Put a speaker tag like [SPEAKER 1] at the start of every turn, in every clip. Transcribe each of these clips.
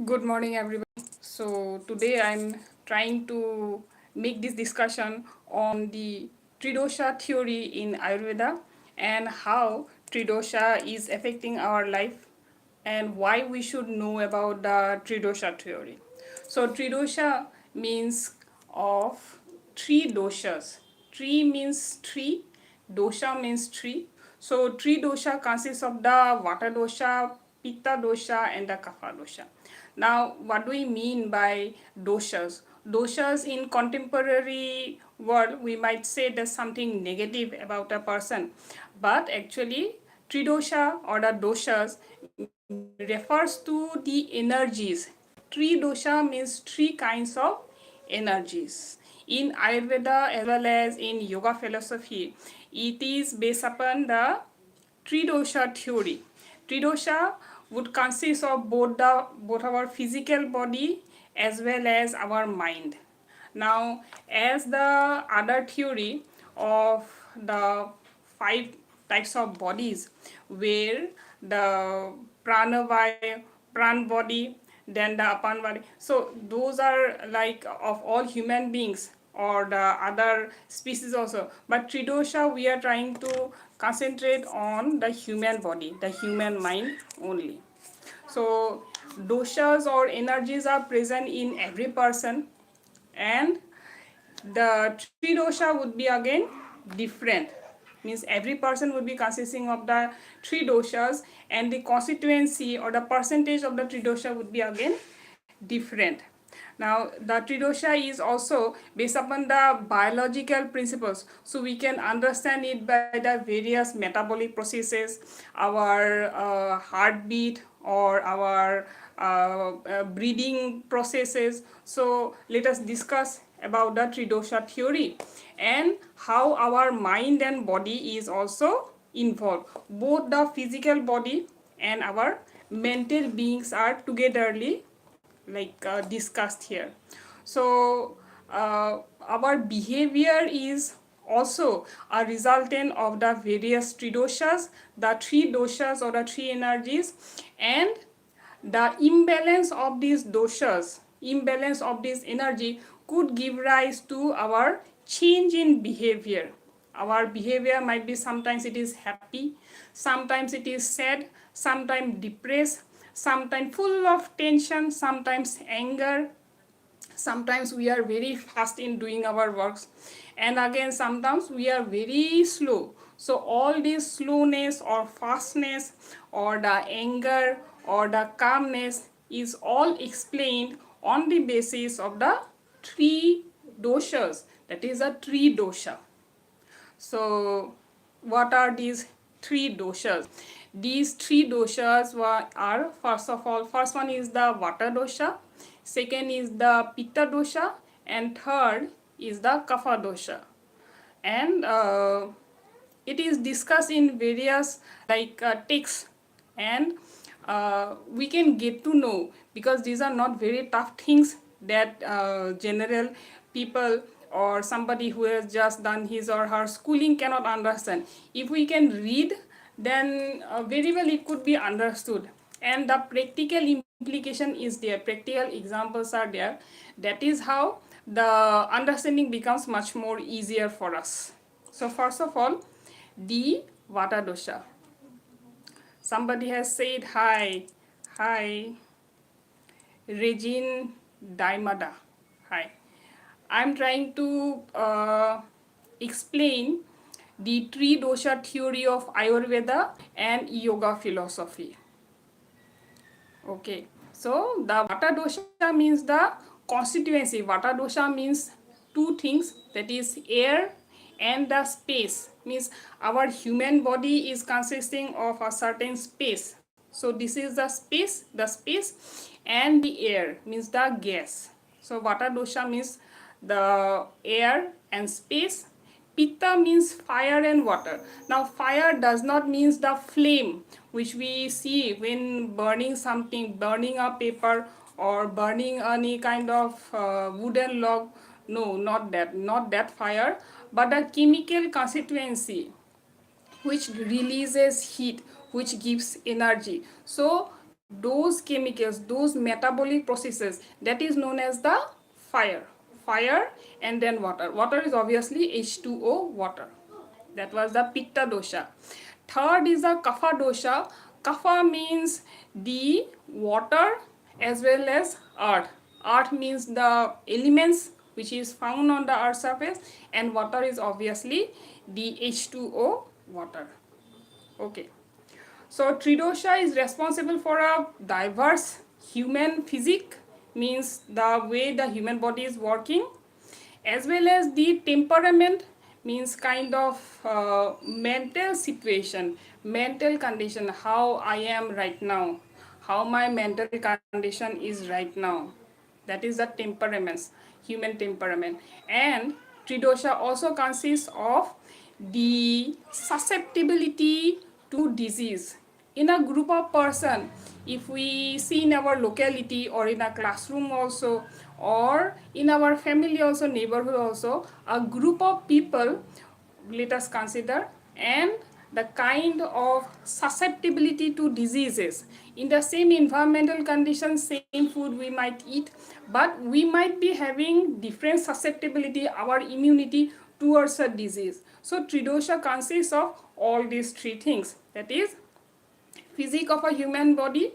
[SPEAKER 1] Good morning, everyone. So, today I'm trying to make this discussion on the Tridosha theory in Ayurveda and how Tridosha is affecting our life and why we should know about the Tridosha theory. So, Tridosha means of three doshas. Tri means tree, dosha means tree. So, Tridosha consists of the Vata dosha, Pitta dosha, and the Kapha dosha. Now, what do we mean by doshas? Doshas in contemporary world, we might say there's something negative about a person, but actually, tridosha or the doshas refers to the energies. Tridosha means three kinds of energies. In Ayurveda as well as in yoga philosophy, it is based upon the Tridosha theory. Tridosha would consist of both our physical body as well as our mind. Now, as the other theory of the five types of bodies, where the pran body, then the apan body. So those are like of all human beings or the other species also. But Tridosha, we are trying to concentrate on the human body, the human mind only. So doshas or energies are present in every person, and the three dosha would be again different, means every person would be consisting of the three doshas, and the constituency or the percentage of the three dosha would be again different. Now the tridosha is also based upon the biological principles, so we can understand it by the various metabolic processes, our heartbeat or our breathing processes. So let us discuss about the tridosha theory and how our mind and body is also involved. Both the physical body and our mental beings are togetherly discussed here. So our behavior is also a resultant of the various tridoshas, the three doshas or the three energies, and the imbalance of these doshas, imbalance of this energy could give rise to our change in behavior. Our behavior might be, sometimes it is happy, sometimes it is sad, sometimes depressed, sometimes full of tension, sometimes anger, sometimes we are very fast in doing our works, and again sometimes we are very slow. So all this slowness or fastness or the anger or the calmness is all explained on the basis of the three doshas, that is a three dosha. So what are these three doshas? These three doshas are, first of all, first one is the vata dosha, second is the pitta dosha, and third is the kapha dosha. And it is discussed in various texts, and we can get to know, because these are not very tough things that general people or somebody who has just done his or her schooling cannot understand. If we can read, then very well it could be understood, and the practical implication is there, practical examples are there. That is how the understanding becomes much more easier for us. So first of all, the vata dosha. Somebody has said hi. Hi, Regine Daimada. Hi. I'm trying to explain the three dosha theory of Ayurveda and yoga philosophy. Okay. So the vata dosha means the constituency. Vata dosha means two things, that is air and the space. Means our human body is consisting of a certain space. So this is the space, and the air means the gas. So vata dosha means the air and space. Pitta means fire and water. Now fire does not means the flame which we see when burning something, burning a paper or burning any kind of wooden log. No, not that fire, but a chemical constituency which releases heat, which gives energy. So those chemicals, those metabolic processes, that is known as the fire. Fire and then water. Water is obviously H2O, water. That was the Pitta dosha. Third is the Kapha dosha. Kapha means the water as well as earth. Earth means the elements which is found on the earth surface, and water is obviously the H2O, water. Okay. So Tridosha is responsible for a diverse human physique, means the way the human body is working, as well as the temperament, means kind of mental situation, mental condition, how I am right now, how my mental condition is right now. That is the temperaments, human temperament. And Tridosha also consists of the susceptibility to disease. In a group of person, if we see in our locality or in a classroom also, or in our family also, neighborhood also, a group of people, let us consider, and the kind of susceptibility to diseases. In the same environmental conditions, same food we might eat, but we might be having different susceptibility, our immunity towards a disease. So Tridosha consists of all these three things, that is physique of a human body,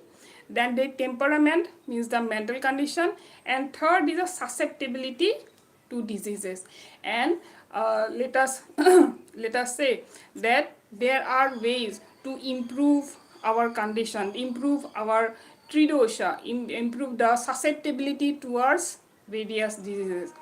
[SPEAKER 1] then the temperament, means the mental condition, and third is a susceptibility to diseases. And let us let us say that there are ways to improve our condition, improve our Tridosha, improve the susceptibility towards various diseases.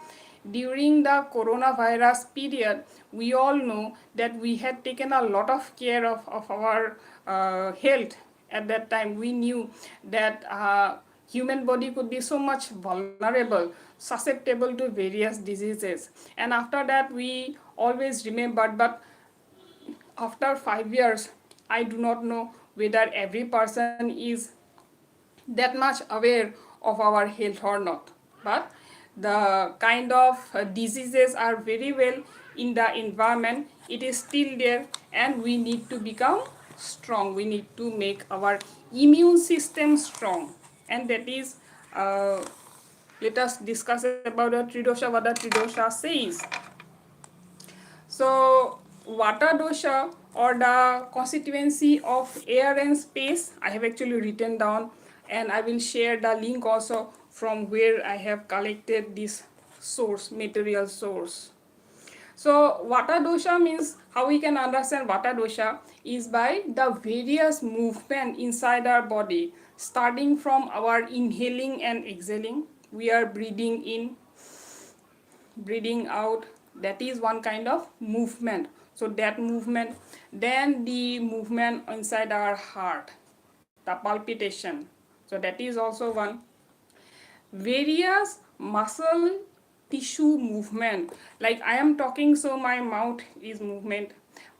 [SPEAKER 1] During the coronavirus period, we all know that we had taken a lot of care of our health. At that time, we knew that human body could be so much vulnerable, susceptible to various diseases. And after that, we always remembered, but after 5 years, I do not know whether every person is that much aware of our health or not. But the kind of diseases are very well in the environment, it is still there, and we need to become strong, we need to make our immune system strong. And that is, let us discuss about the Tridosha, what the Tridosha says. So Vata dosha, or the constituency of air and space, I have actually written down, and I will share the link also from where I have collected this source, material source. So Vata dosha means, how we can understand Vata dosha is by the various movement inside our body, starting from our inhaling and exhaling. We are breathing in, breathing out, that is one kind of movement. So that movement, then the movement inside our heart, the palpitation, so that is also one. Various muscle tissue movement, like I am talking, so my mouth is movement,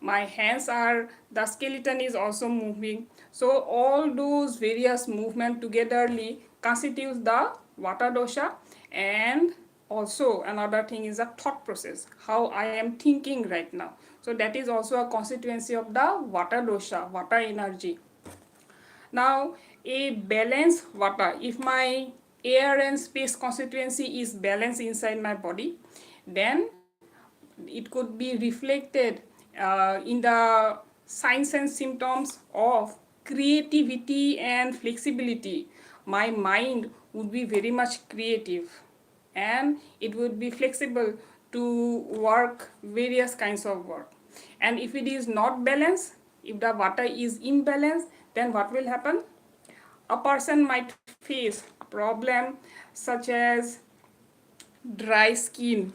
[SPEAKER 1] my hands are, the skeleton is also moving. So all those various movement togetherly constitutes the Vata dosha. And also another thing is the thought process, how I am thinking right now, so that is also a constituency of the Vata dosha, Vata energy. Now, a balanced Vata, if my air and space constituency is balanced inside my body, then it could be reflected in the signs and symptoms of creativity and flexibility. My mind would be very much creative, and it would be flexible to work various kinds of work. And if it is not balanced, if the Vata is imbalanced, then what will happen? A person might face problem such as dry skin,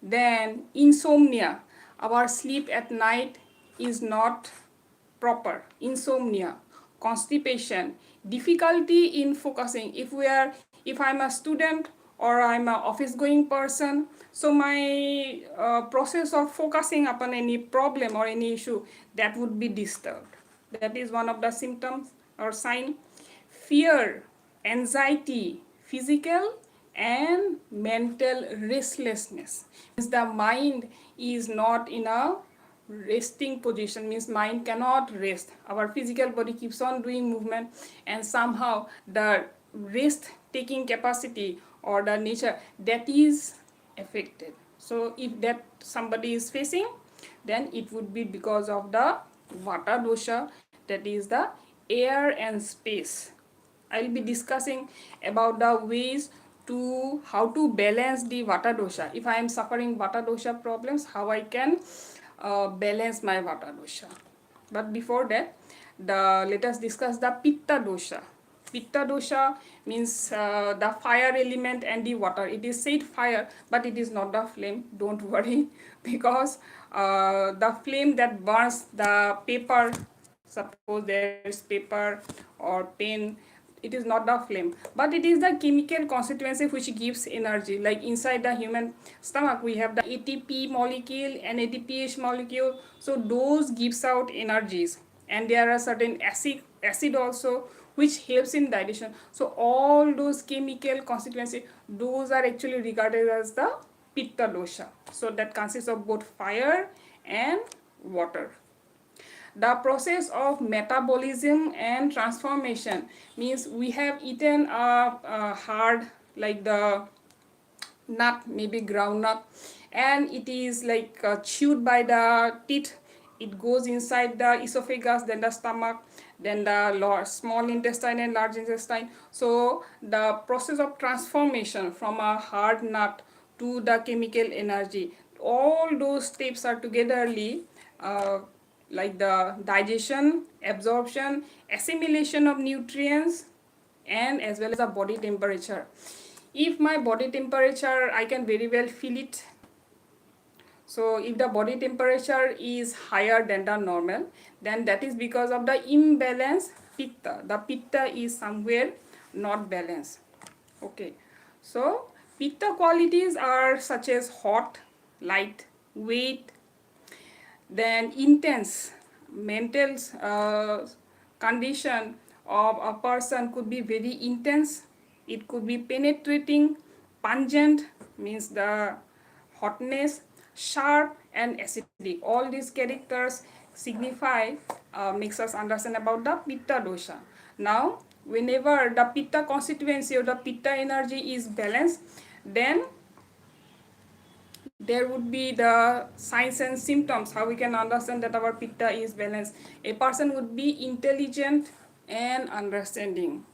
[SPEAKER 1] then insomnia, our sleep at night is not proper, insomnia, constipation, difficulty in focusing. If I'm a student or I'm an office going person, so my process of focusing upon any problem or any issue, that would be disturbed. That is one of the symptoms or sign. Fear, anxiety, physical and mental restlessness, means the mind is not in a resting position, means mind cannot rest. Our physical body keeps on doing movement, and somehow the rest taking capacity or the nature, that is affected. So if that somebody is facing, then it would be because of the vata dosha, that is the air and space. I will be discussing about the ways to how to balance the vata dosha. If I am suffering vata dosha problems, how I can balance my vata dosha. But before that, let us discuss the pitta dosha. Pitta dosha means the fire element and the water. It is said fire, but it is not the flame. Don't worry, because the flame that burns the paper, suppose there is paper or pen, it is not the flame, but it is the chemical constituency which gives energy. Like inside the human stomach, we have the ATP molecule and ATPase molecule, so those gives out energies. And there are certain acid also which helps in digestion. So all those chemical constituency, those are actually regarded as the pitta dosha. So that consists of both fire and water. The process of metabolism and transformation means we have eaten a hard, like the nut, maybe groundnut, and it is like chewed by the teeth. It goes inside the esophagus, then the stomach, then the small intestine and large intestine. So the process of transformation from a hard nut to the chemical energy, all those steps are togetherly uh, like the digestion, absorption, assimilation of nutrients, and as well as the body temperature. If my body temperature, I can very well feel it. So if the body temperature is higher than the normal, then that is because of the imbalance pitta. The pitta is somewhere not balanced. Okay, so pitta qualities are such as hot, light, weight, then intense. Mental condition of a person could be very intense. It could be penetrating, pungent, means the hotness, sharp and acidic. All these characters signify, makes us understand about the pitta dosha. Now whenever the pitta constituency or the pitta energy is balanced, then there would be the signs and symptoms, how we can understand that our pitta is balanced. A person would be intelligent and understanding.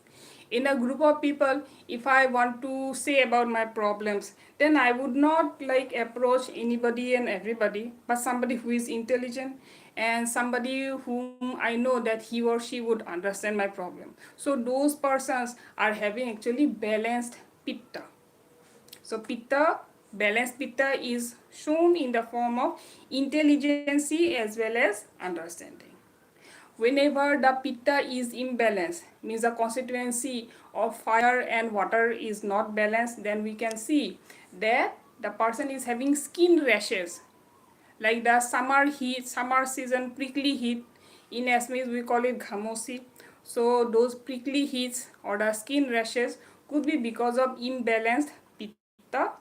[SPEAKER 1] In a group of people, if I want to say about my problems, then I would not like approach anybody and everybody, but somebody who is intelligent and somebody whom I know that he or she would understand my problem. So those persons are having actually balanced pitta. So pitta, balanced pitta is shown in the form of intelligence as well as understanding. Whenever the pitta is imbalanced, means the constituency of fire and water is not balanced, then we can see that the person is having skin rashes, like the summer heat, summer season prickly heat. In Assamese we call it ghamosi. So those prickly heats or the skin rashes could be because of imbalanced pitta.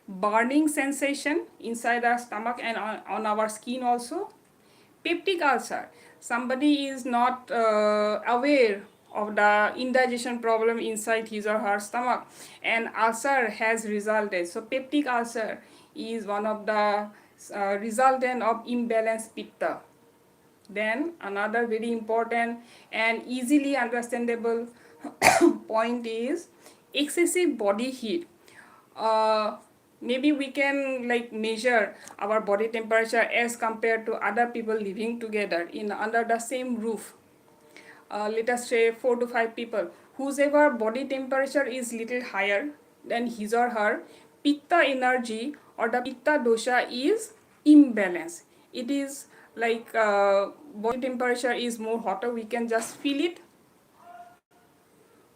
[SPEAKER 1] Burning sensation inside our stomach and on our skin also. Peptic ulcer, somebody is not aware of the indigestion problem inside his or her stomach, and ulcer has resulted. So peptic ulcer is one of the resultant of imbalanced pitta. Then another very important and easily understandable point is excessive body heat. uh, Maybe we can like measure our body temperature as compared to other people living together in under the same roof. Let us say 4 to 5 people whose ever body temperature is little higher than his or her pitta energy or the pitta dosha is imbalanced. It is like body temperature is more hotter, we can just feel it.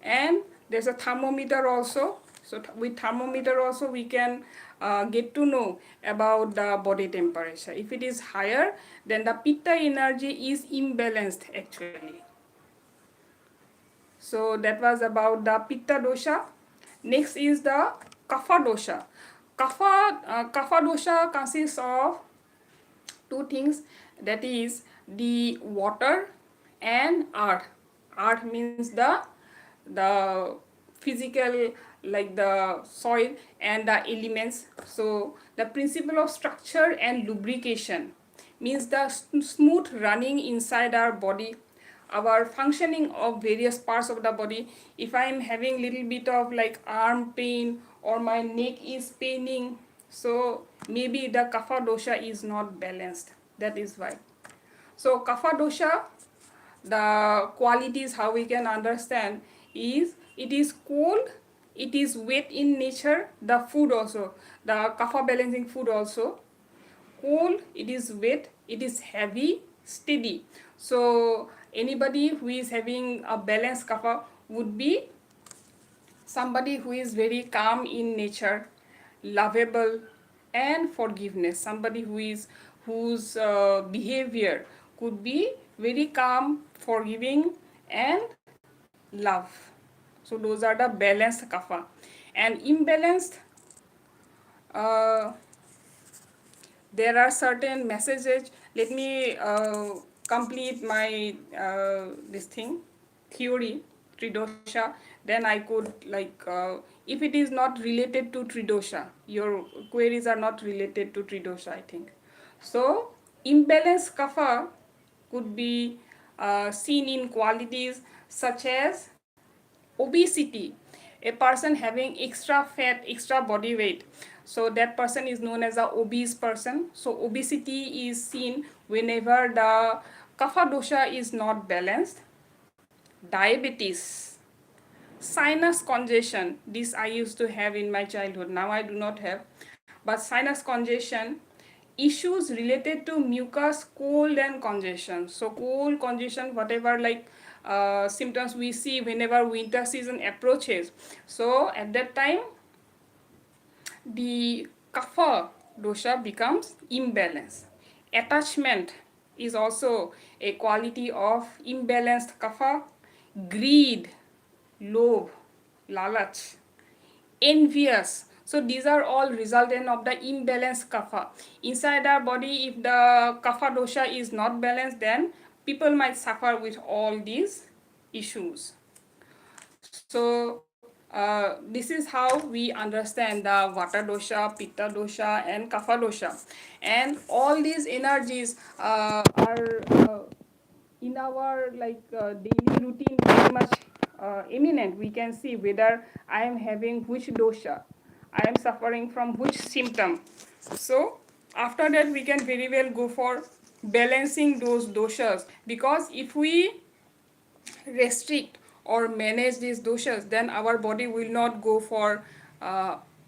[SPEAKER 1] And there's a thermometer also. So with thermometer also we can get to know about the body temperature. If it is higher, then the pitta energy is imbalanced actually. So that was about the pitta dosha. Next is the kapha dosha. Kapha dosha consists of two things, that is the water and earth. Earth means the physical, like the soil and the elements. So the principle of structure and lubrication means the smooth running inside our body, our functioning of various parts of the body. If I am having little bit of like arm pain or my neck is paining, so maybe the kapha dosha is not balanced. That is why. So kapha dosha, the qualities how we can understand is it is cold, it is wet in nature. The food also, the kapha balancing food also cold, it is wet, it is heavy, steady. So anybody who is having a balanced kapha would be somebody who is very calm in nature, lovable, and forgiveness. Somebody who is whose behavior could be very calm, forgiving, and love. So those are the balanced kapha. And imbalanced, uh, there are certain messages. Let me complete my this thing theory, Tridosha. Then I could like if it is not related to Tridosha, your queries are not related to Tridosha, I think. So imbalanced kapha could be seen in qualities such as obesity, a person having extra fat, extra body weight, so that person is known as a obese person. So obesity is seen whenever the kapha dosha is not balanced. Diabetes, sinus congestion, this I used to have in my childhood, now I do not have, but sinus congestion, issues related to mucus, cold and congestion. So cold, congestion, whatever like symptoms we see whenever winter season approaches, so at that time the kapha dosha becomes imbalanced. Attachment is also a quality of imbalanced kapha. Greed, lobh, lalach, envious. So these are all resultant of the imbalanced kapha. Inside our body, if the kapha dosha is not balanced, then people might suffer with all these issues. So this is how we understand the vata dosha, pitta dosha, and kapha dosha. And all these energies are in our like daily routine very much eminent. We can see whether I am having which dosha, I am suffering from which symptom. So after that we can very well go for balancing those doshas, because if we restrict or manage these doshas, then our body will not go for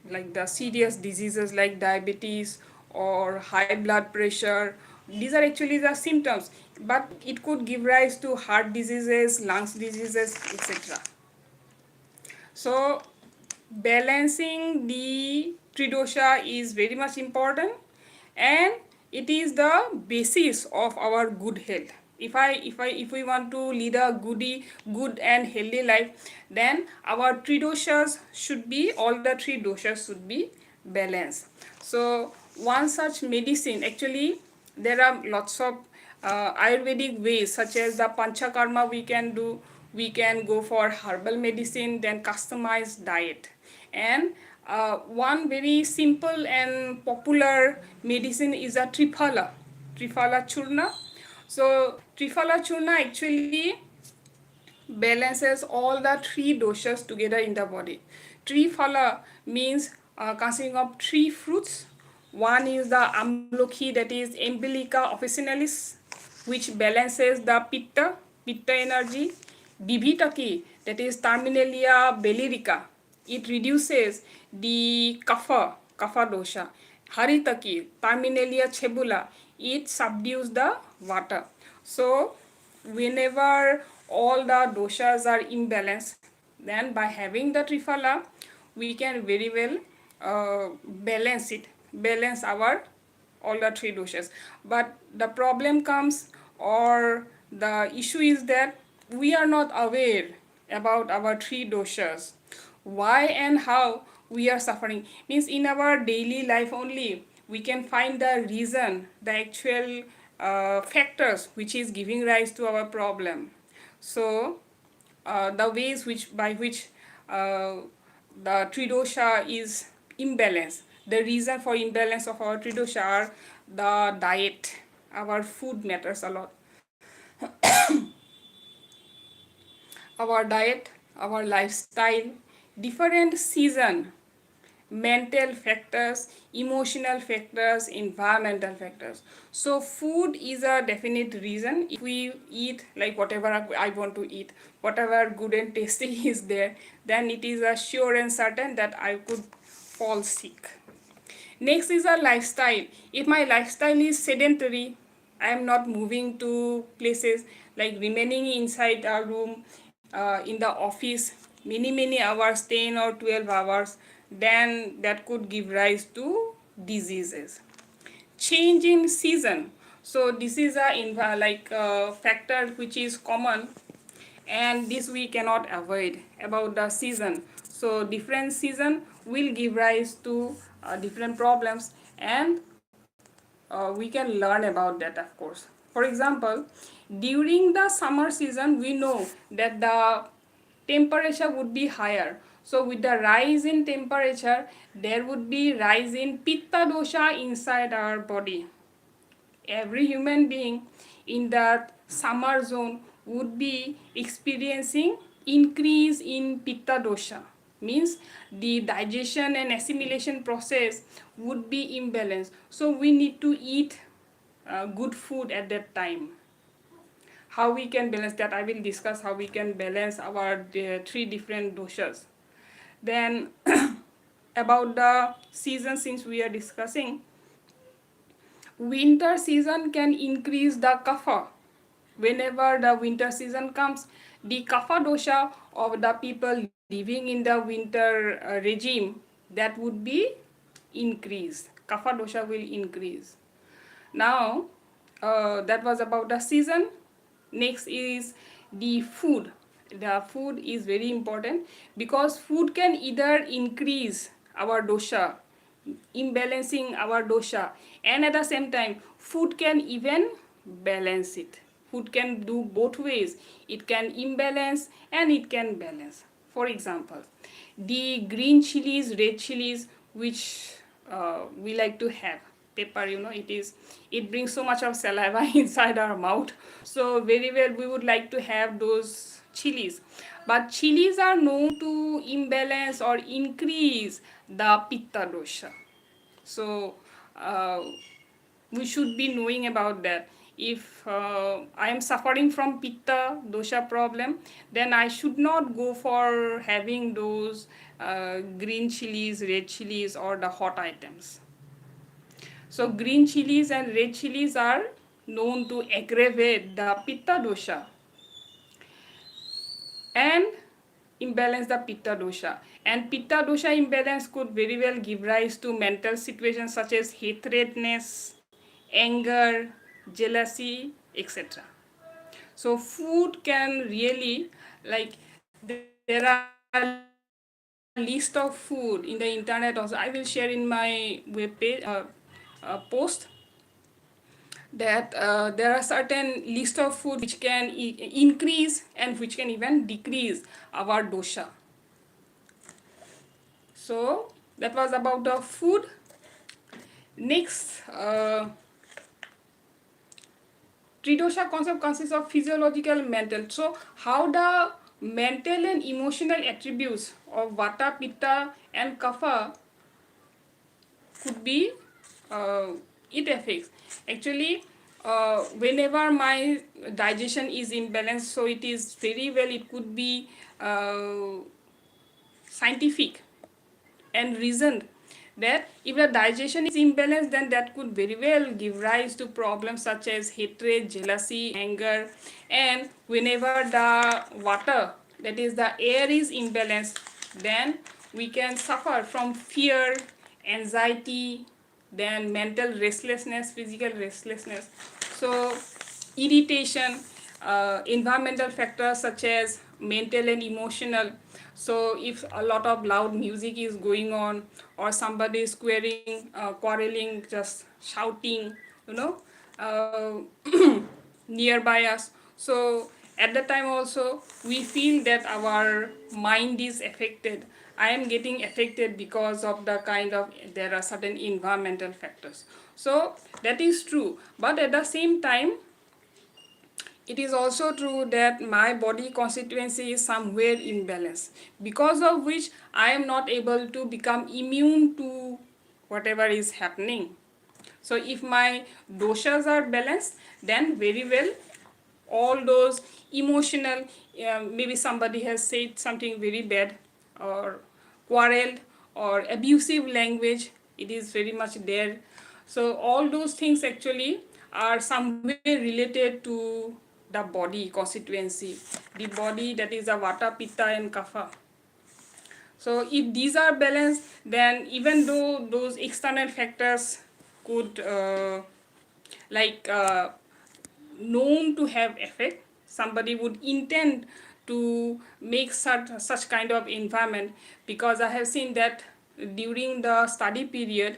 [SPEAKER 1] like the serious diseases like diabetes or high blood pressure. These are actually the symptoms, but it could give rise to heart diseases, lungs diseases, etc. So balancing the tridosha is very much important, and it is the basis of our good health. If we want to lead a good and healthy life, then our tridoshas should be, all the three doshas should be balanced. So one such medicine, actually there are lots of ayurvedic ways, such as the panchakarma we can do. We can go for herbal medicine, then customized diet. And one very simple and popular medicine is a triphala churna. So triphala churna actually balances all the three doshas together in the body. Triphala means consisting of three fruits. One is the amlokhi, that is Embolica officinalis, which balances the pitta energy. Bibhitaki, that is Terminalia bellerica, it reduces the kapha dosha. Haritaki, Terminalia chebula, it subdues the vata. So whenever all the doshas are imbalanced, then by having the triphala we can very well balance our all the three doshas. But the problem comes, or the issue is that we are not aware about our three doshas, why and how we are suffering. Means in our daily life only we can find the reason, the actual factors which is giving rise to our problem. So the ways by which uh, the tridosha is imbalanced. The reason for imbalance of our tridosha are the diet. Our food matters a lot. Our diet, our lifestyle, different season, mental factors, emotional factors, environmental factors. So food is a definite reason. If we eat like whatever I want to eat, whatever good and tasty is there, then it is a sure and certain that I could fall sick. Next is a lifestyle. If my lifestyle is sedentary, I am not moving to places, like remaining inside a room, in the office many hours, 10 or 12 hours, then that could give rise to diseases. Change in season. So this is a factor which is common, and this we cannot avoid about the season. So different season will give rise to different problems, and we can learn about that, of course. For example, during the summer season, we know that the temperature would be higher. So with the rise in temperature, there would be rise in pitta dosha inside our body. Every human being in that summer zone would be experiencing increase in pitta dosha, means the digestion and assimilation process would be imbalanced. So we need to eat good food at that time. How we can balance that, I will discuss how we can balance our three different doshas. Then about the season, since we are discussing, winter season can increase the kapha. Whenever the winter season comes, the kapha dosha of the people living in the winter regime, that would be increased. Kapha dosha will increase. Now that was about the season. Next is the food. The food is very important, because food can either increase our dosha, imbalancing our dosha, and at the same time food can even balance it. Food can do both ways. It can imbalance and it can balance. For example, the green chilies, red chilies, which we like to have, pepper, it brings so much of saliva inside our mouth, so very well we would like to have those chilies. But chilies are known to imbalance or increase the pitta dosha. So uh, we should be knowing about that. If I am suffering from pitta dosha problem, then I should not go for having those green chilies, red chilies, or the hot items. So green chilies and red chilies are known to aggravate the pitta dosha and imbalance the pitta dosha. And pitta dosha imbalance could very well give rise to mental situations such as hatredness, anger, jealousy, etc. So food can really, like, there are list of food in the internet also. I will share in my webpage post, that there are certain list of food which can increase and which can even decrease our dosha. So that was about the food. Next, Tridosha concept consists of physiological, mental. So how the mental and emotional attributes of vata, pitta and kapha could be, uh, it affects. Actually, whenever my digestion is imbalanced, so it is very well, it could be scientific and reasoned that if the digestion is imbalanced, then that could very well give rise to problems such as hatred, jealousy, anger. And whenever the water, that is the air, is imbalanced, then we can suffer from fear, anxiety, then mental restlessness, physical restlessness. So irritation, environmental factors such as mental and emotional. So if a lot of loud music is going on, or somebody is quarreling, just shouting, you know, nearby us. So at the time also we feel that our mind is affected. I am getting affected because of the kind of, there are certain environmental factors. So that is true, but at the same time it is also true that my body constituency is somewhere imbalanced, because of which I am not able to become immune to whatever is happening. So if my doshas are balanced, then very well, all those emotional, maybe somebody has said something very bad, or quarreled, or abusive language, it is very much there. So all those things actually are somewhere related to the body constituency, the body that is a vata, pitta and kapha. So if these are balanced, then even though those external factors could like known to have effect, somebody would intend to make such kind of environment. Because I have seen that during the study period,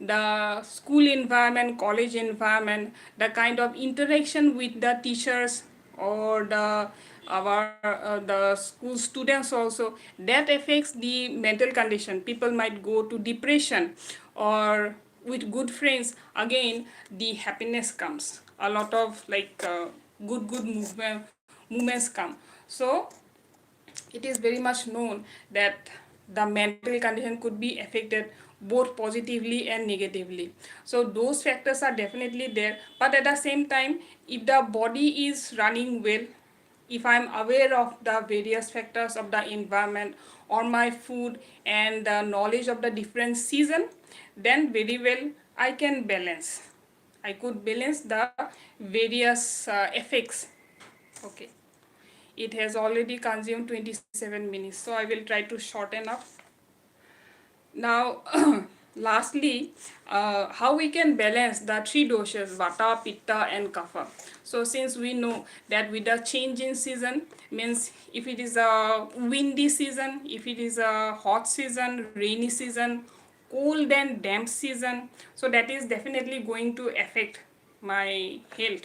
[SPEAKER 1] the school environment, college environment, the kind of interaction with the teachers, or the school students also, that affects the mental condition. People might go to depression, or with good friends, again the happiness comes, a lot of like good movements come. So it is very much known that the mental condition could be affected both positively and negatively. So those factors are definitely there, but at the same time, if the body is running well, if I'm aware of the various factors of the environment, or my food, and the knowledge of the different season, then very well I can balance. I could balance the various effects. Okay, it has already consumed 27 minutes, so I will try to shorten up. Now, lastly, how we can balance the three doshas, vata, pitta and kapha. So since we know that with the change in season, means if it is a windy season, if it is a hot season, rainy season, cold and damp season, so that is definitely going to affect my health,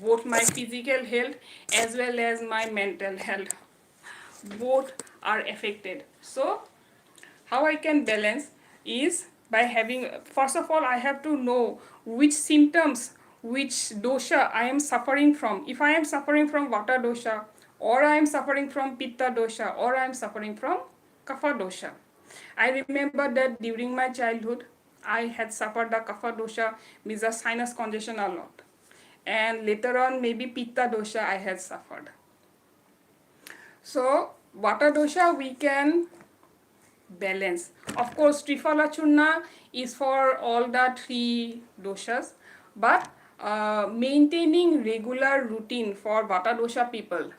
[SPEAKER 1] both my physical health as well as my mental health, both are affected. So how I can balance is by having, first of all I have to know which symptoms, which dosha I am suffering from. If I am suffering from vata dosha, or I am suffering from pitta dosha, or I am suffering from kapha dosha. I remember that during my childhood I had suffered the kapha dosha, means the sinus congestion a lot, and later on maybe pitta dosha I had suffered. So vata dosha we can balance. Of course, Trifala Churna is for all the three doshas, but maintaining regular routine for Vata dosha people,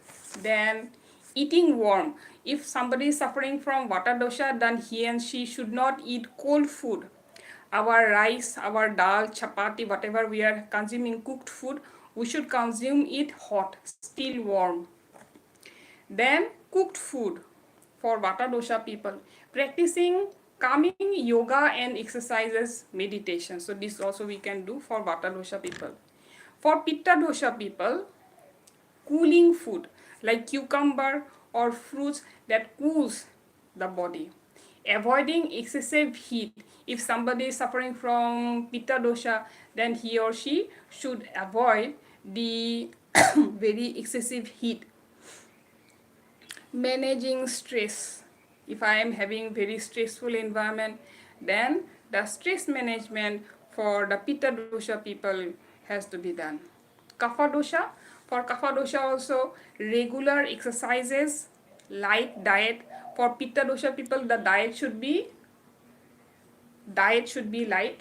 [SPEAKER 1] then eating warm. If somebody is suffering from Vata dosha, then he and she should not eat cold food. Our rice, our dal, chapati, whatever we are consuming, cooked food, we should consume it hot, still warm. Then cooked food for vata dosha people, practicing calming yoga and exercises, meditation. So this also we can do for vata dosha people. For pitta dosha people, cooling food like cucumber or fruits that cools the body. Avoiding excessive heat. If somebody is suffering from pitta dosha, then he or she should avoid the very excessive heat. Managing stress. If I am having very stressful environment, then the stress management for the pitta dosha people has to be done. Kapha dosha, for kapha dosha also regular exercises, light diet. For pitta dosha people, the diet should be light.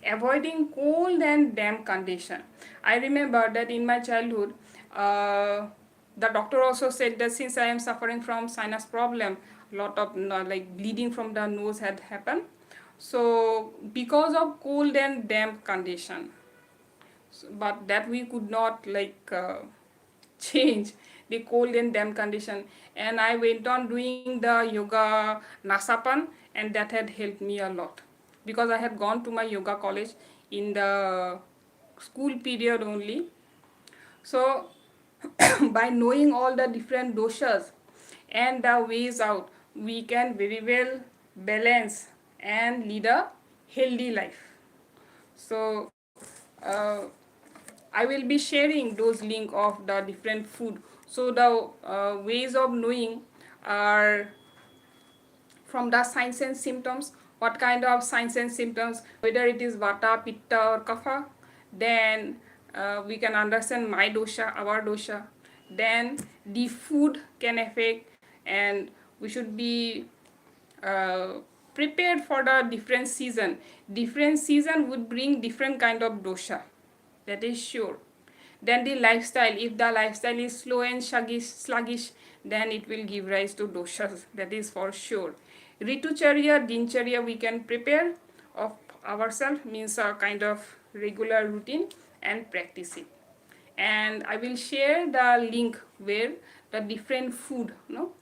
[SPEAKER 1] Avoiding cold and damp condition. I remember that in my childhood, the doctor also said that since I am suffering from sinus problem, lot of like bleeding from the nose had happened. So because of cold and damp condition, so, but that we could not like change. the cold and damp condition. And I went on doing the yoga nasapan, and that had helped me a lot because I had gone to my yoga college in the school period only. So by knowing all the different doshas and the ways out, we can very well balance and lead a healthy life. So uh, I will be sharing those link of the different food. So the ways of knowing are from the signs and symptoms, what kind of signs and symptoms, whether it is vata, pitta or kapha. Then we can understand my dosha, our dosha. Then the food can affect, and we should be uh, prepared for the different season. Different season would bring different kind of dosha, that is sure. Then the lifestyle, if the lifestyle is slow and sluggish, then it will give rise to doshas, that is for sure. Ritucharya, dincharya we can prepare of ourselves, means a kind of regular routine, and practice it. And I will share the link where the different food, no,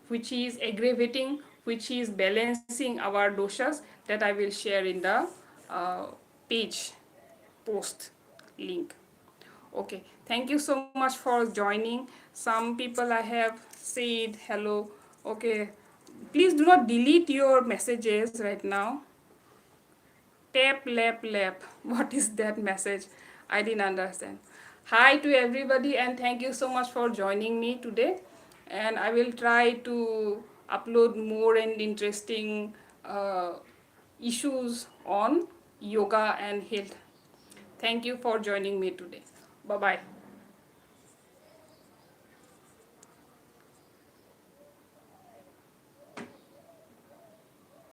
[SPEAKER 1] which is aggravating, which is balancing our doshas, that I will share in the page post link. Okay, thank you so much for joining. Some people I have said hello. Okay, please do not delete your messages right now. Tap lap lap, what is that message? I didn't understand. Hi to everybody, and thank you so much for joining me today. And I will try to upload more and interesting issues on yoga and health. Thank you for joining me today. Bye bye.